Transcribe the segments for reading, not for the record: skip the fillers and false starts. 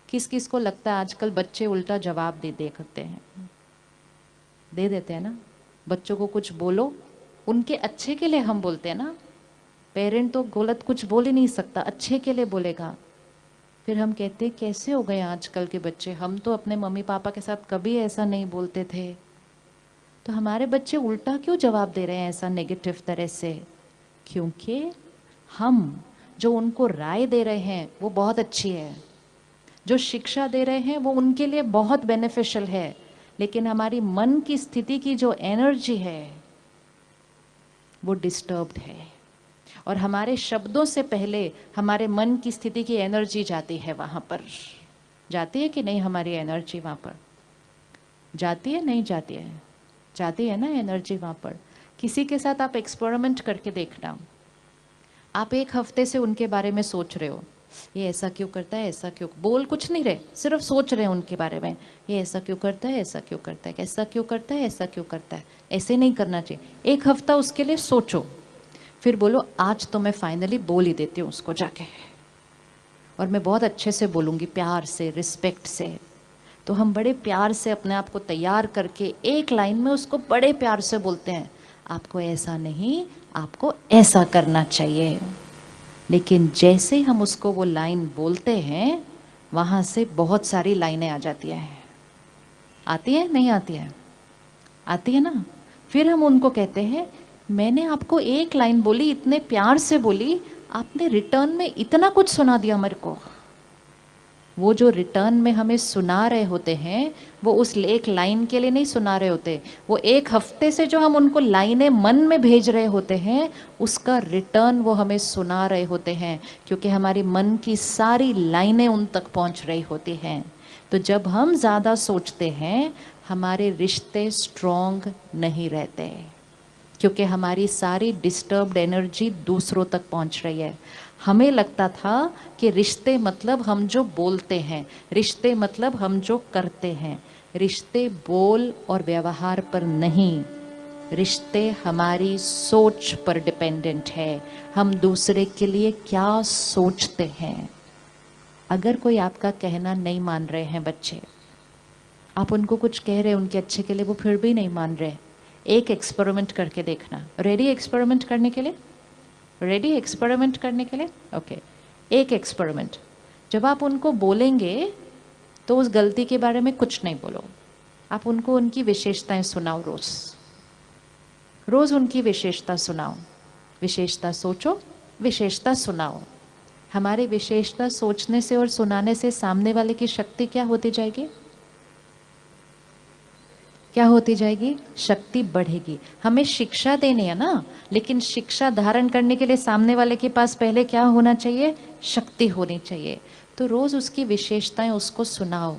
किस किस को लगता है आजकल बच्चे उल्टा जवाब दे देते हैं, दे देते हैं ना। बच्चों को कुछ बोलो, उनके अच्छे के लिए हम बोलते हैं ना। पेरेंट तो गलत कुछ बोल ही नहीं सकता, अच्छे के लिए बोलेगा। फिर हम कहते हैं कैसे हो गए आजकल के बच्चे, हम तो अपने मम्मी पापा के साथ कभी ऐसा नहीं बोलते थे। तो हमारे बच्चे उल्टा क्यों जवाब दे रहे हैं ऐसा नेगेटिव तरह से? क्योंकि हम जो उनको राय दे रहे हैं वो बहुत अच्छी है, जो शिक्षा दे रहे हैं वो उनके लिए बहुत बेनिफिशियल है, लेकिन हमारी मन की स्थिति की जो एनर्जी है वो डिस्टर्ब्ड है। और हमारे शब्दों से पहले हमारे मन की स्थिति की एनर्जी जाती है वहाँ पर। जाती है कि नहीं? हमारी एनर्जी वहाँ पर जाती है, नहीं जाती है? जाती है ना एनर्जी वहाँ पर। किसी के साथ आप एक्सपेरिमेंट करके देखना। आप एक हफ्ते से उनके बारे में सोच रहे हो, ये ऐसा क्यों करता है, ऐसा क्यों, बोल कुछ नहीं रहे, सिर्फ सोच रहे हैं उनके बारे में। ये ऐसा क्यों करता है, ऐसा क्यों करता है, ऐसा क्यों करता है, ऐसा क्यों करता है, ऐसे नहीं करना चाहिए। एक हफ्ता उसके लिए सोचो, फिर बोलो आज तो मैं फाइनली बोल ही देती हूँ उसको जाके, और मैं बहुत अच्छे से बोलूँगी, प्यार से, रिस्पेक्ट से। तो हम बड़े प्यार से अपने आप को तैयार करके एक लाइन में उसको बड़े प्यार से बोलते हैं, आपको ऐसा नहीं, आपको ऐसा करना चाहिए। लेकिन जैसे ही हम उसको वो लाइन बोलते हैं, वहाँ से बहुत सारी लाइनें आ जाती हैं। आती है, नहीं आती है? आती है ना। फिर हम उनको कहते हैं मैंने आपको एक लाइन बोली, इतने प्यार से बोली, आपने रिटर्न में इतना कुछ सुना दिया मेरे को। वो जो रिटर्न में हमें सुना रहे होते हैं वो उस एक लाइन के लिए नहीं सुना रहे होते, वो एक हफ्ते से जो हम उनको लाइनें मन में भेज रहे होते हैं उसका रिटर्न वो हमें सुना रहे होते हैं, क्योंकि हमारी मन की सारी लाइनें उन तक पहुंच रही होती हैं। तो जब हम ज़्यादा सोचते हैं हमारे रिश्ते स्ट्रॉन्ग नहीं रहते, क्योंकि हमारी सारी डिस्टर्ब्ड एनर्जी दूसरों तक पहुंच रही है। हमें लगता था कि रिश्ते मतलब हम जो बोलते हैं, रिश्ते मतलब हम जो करते हैं। रिश्ते बोल और व्यवहार पर नहीं, रिश्ते हमारी सोच पर डिपेंडेंट है। हम दूसरे के लिए क्या सोचते हैं। अगर कोई आपका कहना नहीं मान रहे हैं बच्चे, आप उनको कुछ कह रहे हैं उनके अच्छे के लिए, वो फिर भी नहीं मान रहे, एक एक्सपेरिमेंट करके देखना। रेडी एक्सपेरिमेंट करने के लिए? रेडी एक्सपेरिमेंट करने के लिए? ओके। एक एक्सपेरिमेंट, जब आप उनको बोलेंगे तो उस गलती के बारे में कुछ नहीं बोलो, आप उनको उनकी विशेषताएं सुनाओ। रोज रोज उनकी विशेषता सुनाओ, विशेषता सोचो, विशेषता सुनाओ। हमारी विशेषता सोचने से और सुनाने से सामने वाले की शक्ति क्या होती जाएगी? क्या होती जाएगी? शक्ति बढ़ेगी। हमें शिक्षा देनी है ना, लेकिन शिक्षा धारण करने के लिए सामने वाले के पास पहले क्या होना चाहिए? शक्ति होनी चाहिए। तो रोज उसकी विशेषताएं उसको सुनाओ।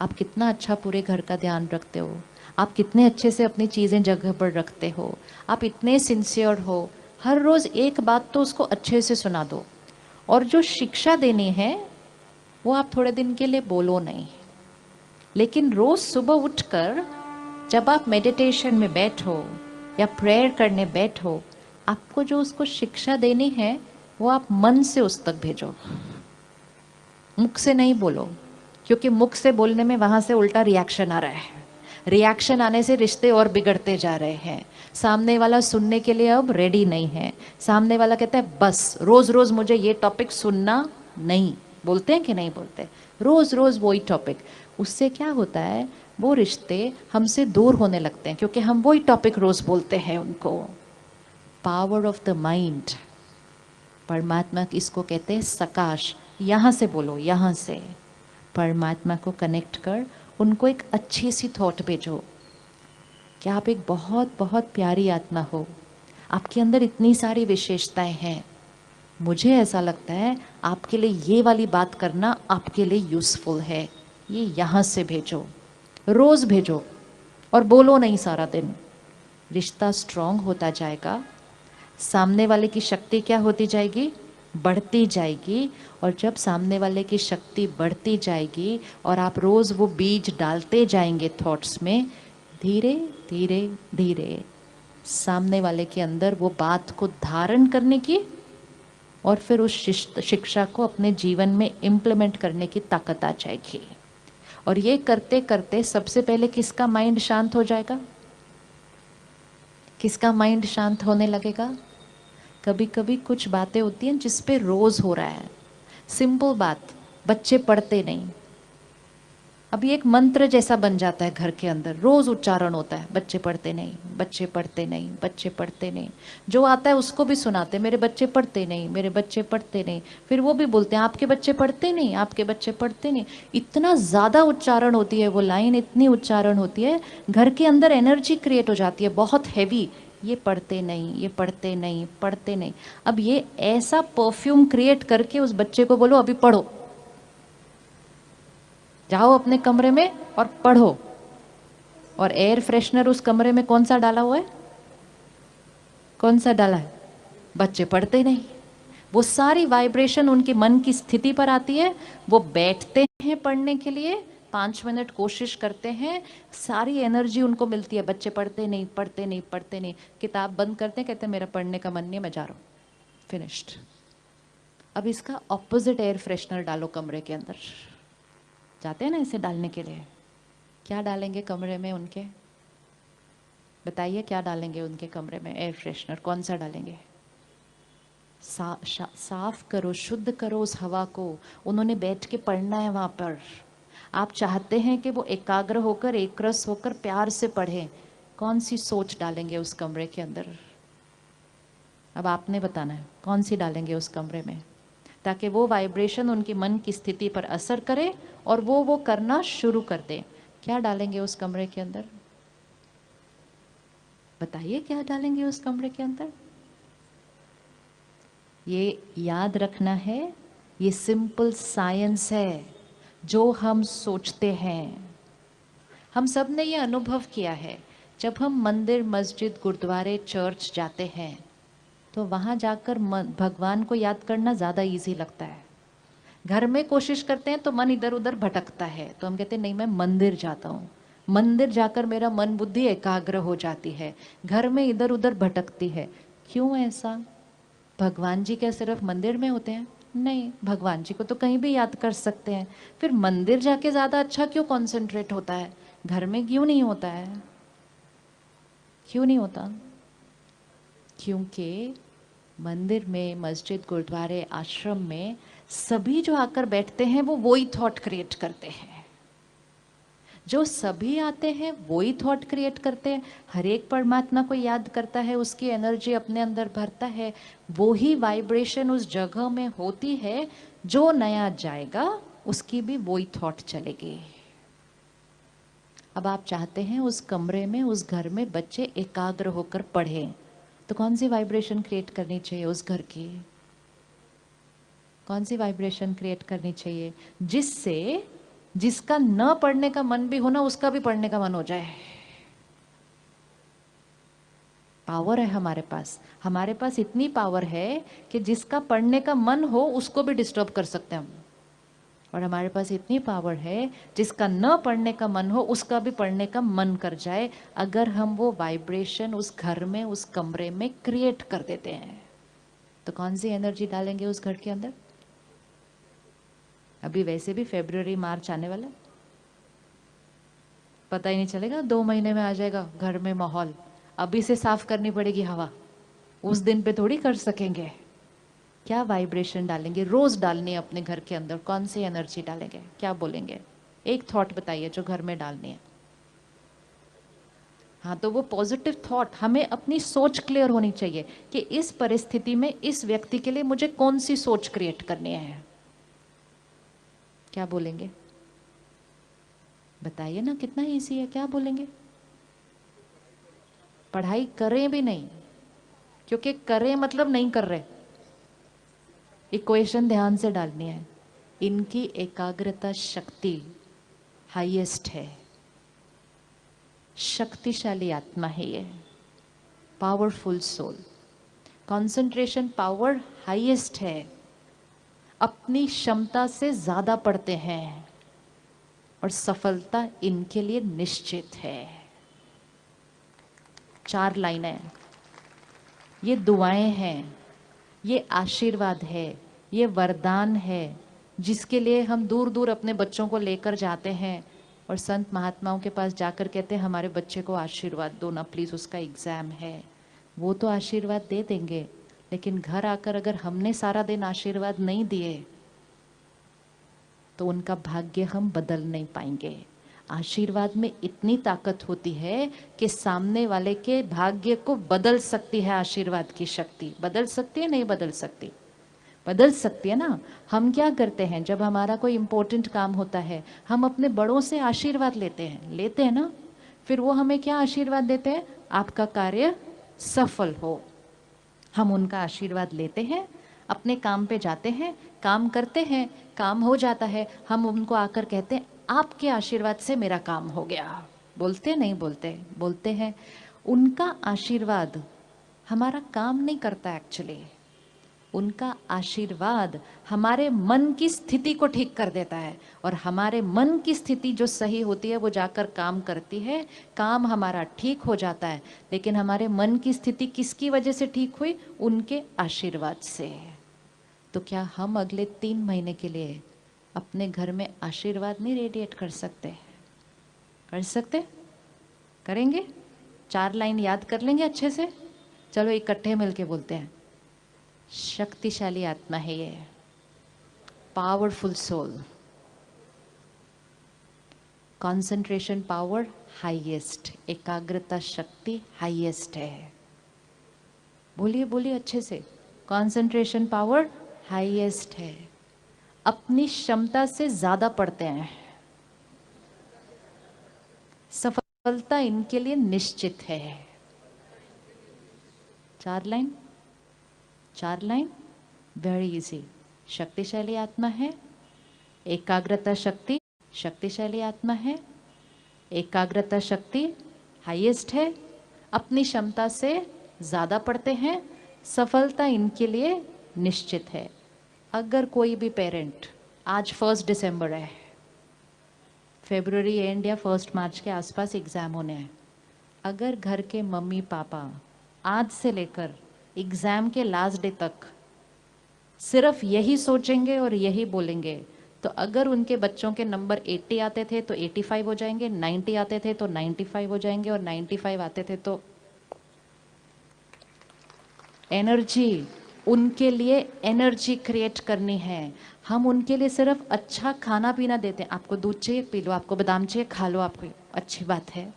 आप कितना अच्छा पूरे घर का ध्यान रखते हो, आप कितने अच्छे से अपनी चीजें जगह पर रखते हो, आप इतने सिंसियर हो। हर रोज एक बात तो उसको अच्छे से सुना दो। और जो शिक्षा देनी है वो आप थोड़े दिन के लिए बोलो नहीं, लेकिन रोज सुबह उठकर जब आप मेडिटेशन में बैठो या प्रेयर करने बैठो, आपको जो उसको शिक्षा देनी है वो आप मन से उस तक भेजो, मुख से नहीं बोलो। क्योंकि मुख से बोलने में वहां से उल्टा रिएक्शन आ रहा है, रिएक्शन आने से रिश्ते और बिगड़ते जा रहे हैं। सामने वाला सुनने के लिए अब रेडी नहीं है। सामने वाला कहता है बस रोज रोज मुझे ये टॉपिक सुनना नहीं। बोलते हैं कि नहीं बोलते? रोज रोज वही टॉपिक। उससे क्या होता है, वो रिश्ते हमसे दूर होने लगते हैं, क्योंकि हम वही टॉपिक रोज बोलते हैं उनको। पावर ऑफ द माइंड, परमात्मा इसको कहते हैं सकाश। यहाँ से बोलो, यहाँ से परमात्मा को कनेक्ट कर उनको एक अच्छी सी थॉट भेजो कि आप एक बहुत बहुत प्यारी आत्मा हो, आपके अंदर इतनी सारी विशेषताएं हैं। मुझे ऐसा लगता है आपके लिए ये वाली बात करना आपके लिए यूज़फुल है। ये यहाँ से भेजो, रोज़ भेजो, और बोलो नहीं सारा दिन। रिश्ता स्ट्रांग होता जाएगा, सामने वाले की शक्ति क्या होती जाएगी? बढ़ती जाएगी। और जब सामने वाले की शक्ति बढ़ती जाएगी और आप रोज़ वो बीज डालते जाएंगे थॉट्स में, धीरे धीरे धीरे सामने वाले के अंदर वो बात को धारण करने की और फिर उस शिक्षा को अपने जीवन में इम्प्लीमेंट करने की ताकत आ जाएगी। और ये करते करते सबसे पहले किसका माइंड शांत हो जाएगा? किसका माइंड शांत होने लगेगा? कभी कभी कुछ बातें होती हैं जिस पे रोज हो रहा है, सिंपल बात, बच्चे पढ़ते नहीं। अभी एक मंत्र जैसा बन जाता है घर के अंदर, रोज उच्चारण होता है, बच्चे पढ़ते नहीं, बच्चे पढ़ते नहीं, बच्चे पढ़ते नहीं। जो आता है उसको भी सुनाते, मेरे बच्चे पढ़ते नहीं, मेरे बच्चे पढ़ते नहीं। फिर वो भी बोलते हैं आपके बच्चे पढ़ते नहीं, आपके बच्चे पढ़ते नहीं। इतना ज़्यादा उच्चारण होती है वो लाइन, इतनी उच्चारण होती है, घर के अंदर एनर्जी क्रिएट हो जाती है बहुत हैवी। ये पढ़ते नहीं, ये पढ़ते नहीं, पढ़ते नहीं। अब ये ऐसा परफ्यूम क्रिएट करके उस बच्चे को बोलो अभी पढ़ो, जाओ अपने कमरे में और पढ़ो। और एयर फ्रेशनर उस कमरे में कौन सा डाला हुआ है? कौन सा डाला है? बच्चे पढ़ते नहीं। वो सारी वाइब्रेशन उनके मन की स्थिति पर आती है, वो बैठते हैं पढ़ने के लिए, 5 मिनट कोशिश करते हैं, सारी एनर्जी उनको मिलती है। बच्चे पढ़ते नहीं, पढ़ते नहीं, पढ़ते नहीं, किताब बंद करते हैं, कहते हैं मेरा पढ़ने का मन नहीं, मैं जा रहा हूँ, फिनिश्ड। अब इसका ऑपोजिट एयर फ्रेशनर डालो कमरे के अंदर। जाते हैं ना इसे डालने के लिए, क्या डालेंगे कमरे में उनके? बताइए क्या डालेंगे उनके कमरे में? एयर फ्रेशनर कौन सा डालेंगे? साफ करो, शुद्ध करो उस हवा को। उन्होंने बैठ के पढ़ना है वहाँ पर। आप चाहते हैं कि वो एकाग्र होकर, एक रस होकर प्यार से पढ़ें। कौन सी सोच डालेंगे उस कमरे के अंदर? अब आपने बताना है कौन सी डालेंगे उस कमरे में, ताकि वो वाइब्रेशन उनके मन की स्थिति पर असर करे और वो करना शुरू कर दे। क्या डालेंगे उस कमरे के अंदर? बताइए क्या डालेंगे उस कमरे के अंदर? ये याद रखना है, ये सिंपल साइंस है। जो हम सोचते हैं, हम सब ने ये अनुभव किया है, जब हम मंदिर, मस्जिद, गुरुद्वारे, चर्च जाते हैं तो वहाँ जाकर भगवान को याद करना ज़्यादा इजी लगता है। घर में कोशिश करते हैं तो मन इधर उधर भटकता है, तो हम कहते हैं नहीं मैं मंदिर जाता हूँ, मंदिर जाकर मेरा मन बुद्धि एकाग्र हो जाती है, घर में इधर उधर भटकती है। क्यों ऐसा? भगवान जी क्या सिर्फ मंदिर में होते हैं? नहीं, भगवान जी को तो कहीं भी याद कर सकते हैं। फिर मंदिर जाके ज़्यादा अच्छा क्यों कंसंट्रेट होता है, घर में क्यों नहीं होता है? क्यों नहीं होता? क्योंकि मंदिर में, मस्जिद, गुरुद्वारे, आश्रम में सभी जो आकर बैठते हैं वो वही थॉट क्रिएट करते हैं। जो सभी आते हैं वही थॉट क्रिएट करते हैं। हर एक परमात्मा को याद करता है, उसकी एनर्जी अपने अंदर भरता है, वो ही वाइब्रेशन उस जगह में होती है। जो नया जाएगा उसकी भी वही थॉट चलेगी। अब आप चाहते हैं उस कमरे में, उस घर में बच्चे एकाग्र होकर पढ़ें, तो कौन सी वाइब्रेशन क्रिएट करनी चाहिए उस घर की? कौन सी वाइब्रेशन क्रिएट करनी चाहिए? जिससे जिसका न पढ़ने का मन भी हो ना, उसका भी पढ़ने का मन हो जाए। पावर है हमारे पास इतनी पावर है कि जिसका पढ़ने का मन हो उसको भी डिस्टर्ब कर सकते हैं हम। और हमारे पास इतनी पावर है जिसका न पढ़ने का मन हो उसका भी पढ़ने का मन कर जाए, अगर हम वो वाइब्रेशन उस घर में, उस कमरे में क्रिएट कर देते हैं। तो कौन सी एनर्जी डालेंगे उस घर के अंदर? अभी वैसे भी फरवरी मार्च आने वाला, पता ही नहीं चलेगा, 2 महीने में आ जाएगा घर में माहौल। अभी से साफ करनी पड़ेगी हवा, उस दिन पे थोड़ी कर सकेंगे। क्या वाइब्रेशन डालेंगे? रोज डालनी है अपने घर के अंदर। कौन सी एनर्जी डालेंगे? क्या बोलेंगे? एक थॉट बताइए जो घर में डालनी है। हाँ, तो वो पॉजिटिव थॉट, हमें अपनी सोच क्लियर होनी चाहिए कि इस परिस्थिति में इस व्यक्ति के लिए मुझे कौन सी सोच क्रिएट करनी है। क्या बोलेंगे? बताइए ना, कितना इजी है। क्या बोलेंगे? पढ़ाई करें भी नहीं, क्योंकि करें मतलब नहीं कर रहे। इक्वेशन ध्यान से डालनी है। इनकी एकाग्रता शक्ति हाईएस्ट है, शक्तिशाली आत्मा है ये, powerful soul. Concentration power highest है, अपनी क्षमता से ज्यादा पढ़ते हैं और सफलता इनके लिए निश्चित है। 4 लाइनें, ये दुआएं हैं। ये आशीर्वाद है, ये वरदान है, जिसके लिए हम दूर दूर अपने बच्चों को लेकर जाते हैं और संत महात्माओं के पास जाकर कहते हैं हमारे बच्चे को आशीर्वाद दो ना प्लीज़, उसका एग्ज़ाम है। वो तो आशीर्वाद दे देंगे, लेकिन घर आकर अगर हमने सारा दिन आशीर्वाद नहीं दिए तो उनका भाग्य हम बदल नहीं पाएंगे। आशीर्वाद में इतनी ताकत होती है कि सामने वाले के भाग्य को बदल सकती है। आशीर्वाद की शक्ति बदल सकती है, नहीं बदल सकती? बदल सकती है ना। हम क्या करते हैं, जब हमारा कोई इंपॉर्टेंट काम होता है हम अपने बड़ों से आशीर्वाद लेते हैं ना। फिर वो हमें क्या आशीर्वाद देते हैं? आपका कार्य सफल हो। हम उनका आशीर्वाद लेते हैं, अपने काम पे जाते हैं, काम करते हैं, काम हो जाता है, हम उनको आकर कहते हैं आपके आशीर्वाद से मेरा काम हो गया। बोलते नहीं बोलते? बोलते हैं। उनका आशीर्वाद हमारा काम नहीं करता एक्चुअली। उनका आशीर्वाद हमारे मन की स्थिति को ठीक कर देता है, और हमारे मन की स्थिति जो सही होती है वो जाकर काम करती है, काम हमारा ठीक हो जाता है। लेकिन हमारे मन की स्थिति किसकी वजह से ठीक हुई? उनके आशीर्वाद से। तो क्या हम अगले 3 महीने के लिए अपने घर में आशीर्वाद नहीं रेडिएट कर सकते? कर सकते? करेंगे? 4 लाइन याद कर लेंगे अच्छे से? चलो इकट्ठे मिलके बोलते हैं। शक्तिशाली आत्मा है ये, powerful soul, concentration power highest, एकाग्रता शक्ति हाईएस्ट है। बोलिए बोलिए अच्छे से। कंसंट्रेशन पावर हाईएस्ट है। अपनी क्षमता से ज्यादा पढ़ते हैं। सफलता इनके लिए निश्चित है। 4 लाइन, 4 लाइन, वेरी इजी। शक्तिशाली आत्मा है, एकाग्रता शक्ति शक्तिशाली आत्मा है, एकाग्रता शक्ति हाईएस्ट है, अपनी क्षमता से ज़्यादा पढ़ते हैं, सफलता इनके लिए निश्चित है। अगर कोई भी पेरेंट, आज 1 दिसंबर है, फरवरी एंड या 1 मार्च के आसपास एग्ज़ाम होने हैं, अगर घर के मम्मी पापा आज से लेकर एग्ज़ाम के लास्ट डे तक सिर्फ यही सोचेंगे और यही बोलेंगे, तो अगर उनके बच्चों के नंबर 80 आते थे तो 85 हो जाएंगे, 90 आते थे तो 95 हो जाएंगे, और 95 आते थे तो एनर्जी, उनके लिए एनर्जी क्रिएट करनी है। हम उनके लिए सिर्फ अच्छा खाना पीना देते हैं। आपको दूध चाहिए पी लो, आपको बादाम चाहिए खा लो, आपको अच्छी बात है।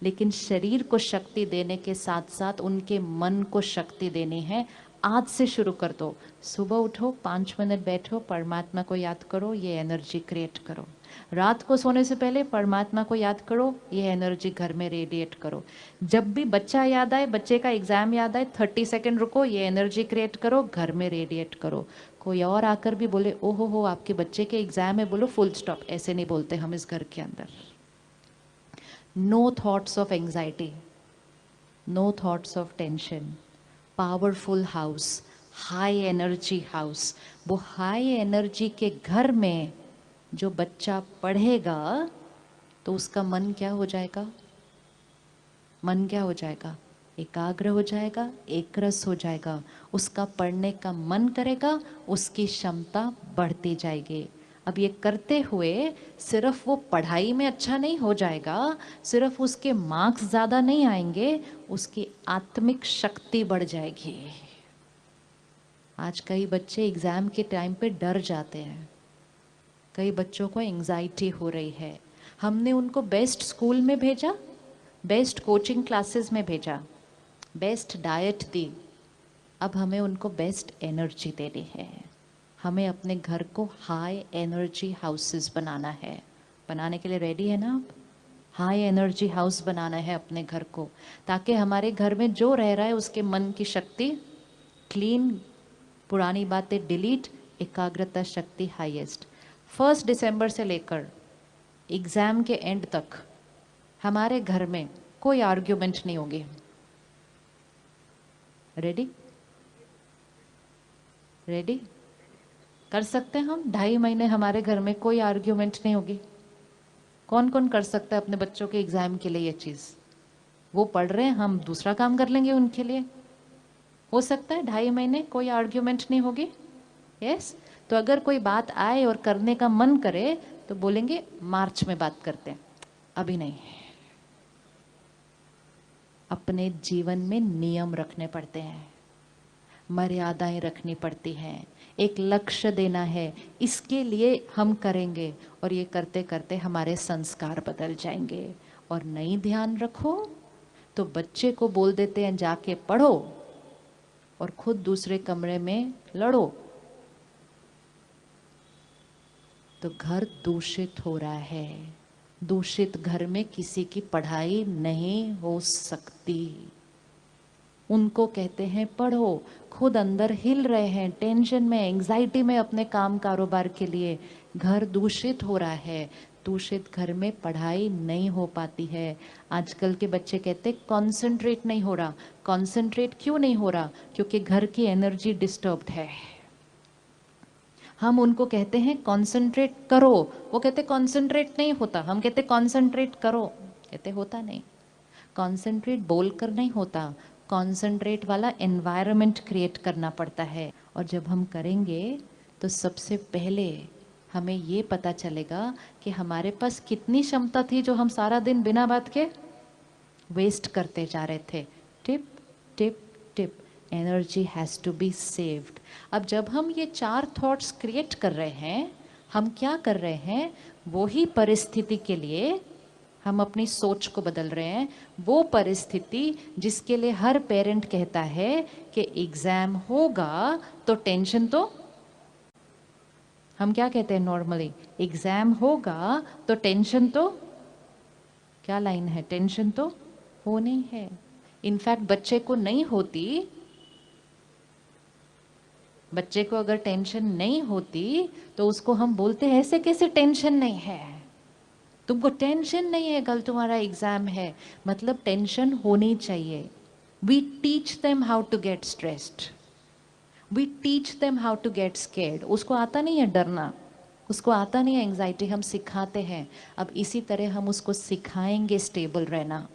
लेकिन शरीर को शक्ति देने के साथ साथ उनके मन को शक्ति देनी है। आज से शुरू कर दो। सुबह उठो, 5 मिनट बैठो, परमात्मा को याद करो, ये एनर्जी क्रिएट करो। रात को सोने से पहले परमात्मा को याद करो, ये एनर्जी घर में रेडिएट करो। जब भी बच्चा याद आए, बच्चे का एग्जाम याद आए, 30 सेकेंड रुको, ये एनर्जी क्रिएट करो, घर में रेडिएट करो। कोई और आकर भी बोले ओहो हो आपके बच्चे के एग्जाम है, बोलो फुल स्टॉप। ऐसे नहीं बोलते हम इस घर के अंदर। No thoughts of anxiety, no thoughts of tension, powerful house, high energy house। वो हाई एनर्जी के घर में जो बच्चा पढ़ेगा तो उसका मन क्या हो जाएगा? मन क्या हो जाएगा? एकाग्र हो जाएगा, एकरस हो जाएगा। उसका पढ़ने का मन करेगा, उसकी क्षमता बढ़ती जाएगी। अब ये करते हुए सिर्फ वो पढ़ाई में अच्छा नहीं हो जाएगा, सिर्फ उसके मार्क्स ज़्यादा नहीं आएंगे, उसकी आत्मिक शक्ति बढ़ जाएगी। आज कई बच्चे एग्ज़ाम के टाइम पे डर जाते हैं, कई बच्चों को एंजाइटी हो रही है। हमने उनको बेस्ट स्कूल में भेजा, बेस्ट कोचिंग क्लासेस में भेजा, बेस्ट डाइट दी। अब हमें उनको बेस्ट एनर्जी देनी है। हमें अपने घर को हाई एनर्जी हाउसेस बनाना है। बनाने के लिए रेडी है ना आप? हाई एनर्जी हाउस बनाना है अपने घर को, ताकि हमारे घर में जो रह रहा है उसके मन की शक्ति क्लीन, पुरानी बातें डिलीट, एकाग्रता शक्ति हाईएस्ट। 1 दिसंबर से लेकर एग्ज़ाम के एंड तक हमारे घर में कोई आर्ग्यूमेंट नहीं होगी। रेडी? रेडी? कर सकते हैं हम? 2.5 महीने हमारे घर में कोई आर्ग्यूमेंट नहीं होगी। कौन कौन कर सकता है अपने बच्चों के एग्जाम के लिए ये चीज़? वो पढ़ रहे हैं, हम दूसरा काम कर लेंगे उनके लिए। हो सकता है 2.5 महीने कोई आर्ग्यूमेंट नहीं होगी। यस, तो अगर कोई बात आए और करने का मन करे तो बोलेंगे मार्च में बात करते हैं, अभी नहीं। अपने जीवन में नियम रखने पड़ते हैं, मर्यादाएं रखनी पड़ती हैं, एक लक्ष्य देना है, इसके लिए हम करेंगे और ये करते करते हमारे संस्कार बदल जाएंगे। और नहीं ध्यान रखो तो बच्चे को बोल देते हैं जाके पढ़ो और खुद दूसरे कमरे में लड़ो, तो घर दूषित हो रहा है। दूषित घर में किसी की पढ़ाई नहीं हो सकती। उनको कहते हैं पढ़ो, खुद अंदर हिल रहे हैं, टेंशन में, एंजाइटी में अपने काम कारोबार के लिए, घर दूषित हो रहा है। दूषित घर में पढ़ाई नहीं हो पाती है। आजकल के बच्चे कहते कॉन्सेंट्रेट नहीं हो रहा। कॉन्सेंट्रेट क्यों नहीं हो रहा? क्योंकि घर की एनर्जी डिस्टर्ब्ड है। हम उनको कहते हैं कॉन्सेंट्रेट करो, वो कहते कॉन्सेंट्रेट नहीं होता। हम कहते कॉन्सेंट्रेट करो, कहते होता नहीं। कॉन्सेंट्रेट बोलकर नहीं होता, कॉन्सेंट्रेट वाला एनवायरनमेंट क्रिएट करना पड़ता है। और जब हम करेंगे तो सबसे पहले हमें ये पता चलेगा कि हमारे पास कितनी क्षमता थी जो हम सारा दिन बिना बात के वेस्ट करते जा रहे थे। टिप टिप टिप, energy has to be saved. अब जब हम ये 4 थॉट्स क्रिएट कर रहे हैं, हम क्या कर रहे हैं? वो ही परिस्थिति के लिए हम अपनी सोच को बदल रहे हैं। वो परिस्थिति जिसके लिए हर पेरेंट कहता है कि एग्जाम होगा तो टेंशन तो, हम क्या कहते हैं नॉर्मली, एग्जाम होगा तो टेंशन तो, क्या लाइन है, टेंशन तो होनी है। इनफैक्ट बच्चे को नहीं होती, बच्चे को अगर टेंशन नहीं होती तो उसको हम बोलते हैं ऐसे कैसे टेंशन नहीं है, तुमको टेंशन नहीं है, कल तुम्हारा एग्जाम है, मतलब टेंशन होनी चाहिए। We teach them how to get stressed, we teach them how to get scared. उसको आता नहीं है डरना, उसको आता नहीं है एंजाइटी, हम सिखाते हैं। अब इसी तरह हम उसको सिखाएंगे स्टेबल रहना,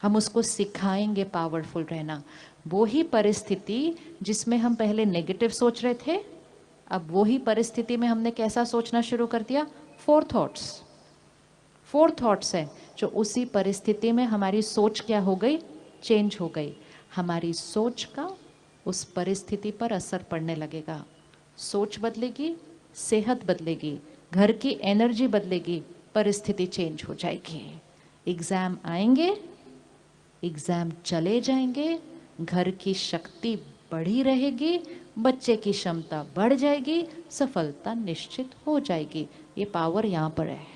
हम उसको सिखाएंगे पावरफुल रहना। वो ही परिस्थिति जिसमें हम पहले नेगेटिव सोच रहे थे, अब वो ही परिस्थिति में हमने कैसा सोचना शुरू कर दिया? 4 थॉट्स। 4 थॉट्स है जो उसी परिस्थिति में हमारी सोच क्या हो गई? चेंज हो गई। हमारी सोच का उस परिस्थिति पर असर पड़ने लगेगा। सोच बदलेगी, सेहत बदलेगी, घर की एनर्जी बदलेगी, परिस्थिति चेंज हो जाएगी। एग्जाम आएंगे, एग्जाम चले जाएंगे, घर की शक्ति बढ़ी रहेगी, बच्चे की क्षमता बढ़ जाएगी, सफलता निश्चित हो जाएगी। ये पावर यहाँ पर है।